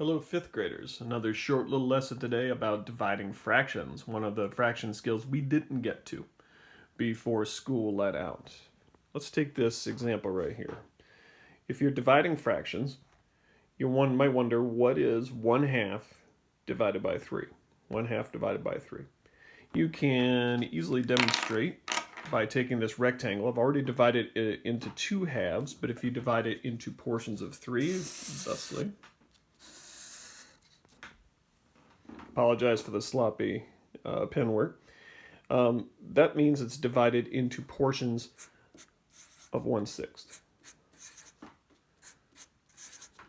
Hello, fifth graders. Another short little lesson today about dividing fractions, one of the fraction skills we didn't get to before school let out. Let's take this example right here. If you're dividing fractions, you might wonder, what is 1/2 divided by 3? 1/2 divided by 3. You can easily demonstrate by taking this rectangle. I've already divided it into 2 halves, but if you divide it into portions of 3, thusly. Apologize for the sloppy pen work. That means it's divided into portions of 1/6.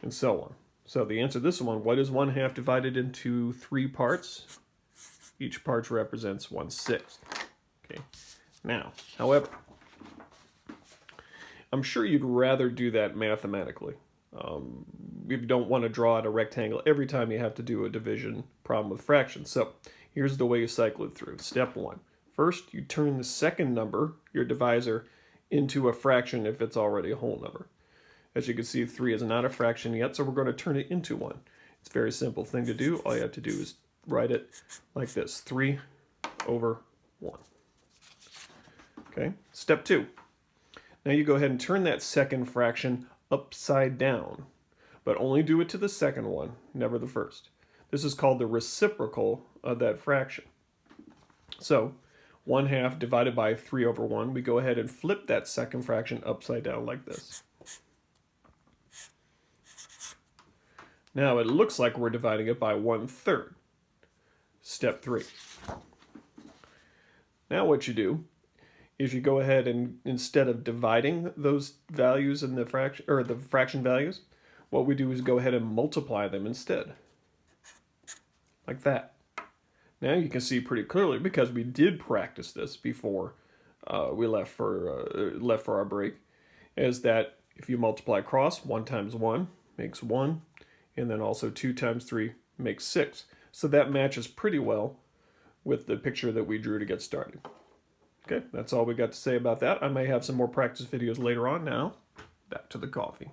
And so on. So the answer to this one, what is 1/2 divided into 3 parts? Each part represents 1/6. Okay. Now, however, I'm sure you'd rather do that mathematically. You don't want to draw out a rectangle every time you have to do a division problem with fractions. So here's the way you cycle it through. Step 1. First, you turn the second number, your divisor, into a fraction if it's already a whole number. As you can see, 3 is not a fraction yet, so we're going to turn it into 1. It's a very simple thing to do. All you have to do is write it like this, 3/1. Okay, step 2. Now you go ahead and turn that second fraction upside down, but only do it to the second one, never the first. This is called the reciprocal of that fraction. So 1/2 divided by 3/1, we go ahead and flip that second fraction upside down like this. Now it looks like we're dividing it by 1/3. Step 3. Now what you do is you go ahead and, instead of dividing those values in the fraction, or the fraction values, what we do is go ahead and multiply them instead. Like that. Now you can see pretty clearly, because we did practice this before we left for our break, is that if you multiply across, 1 times 1 makes 1, and then also 2 times 3 makes 6. So that matches pretty well with the picture that we drew to get started. Okay, that's all we got to say about that. I may have some more practice videos later on. Now, back to the coffee.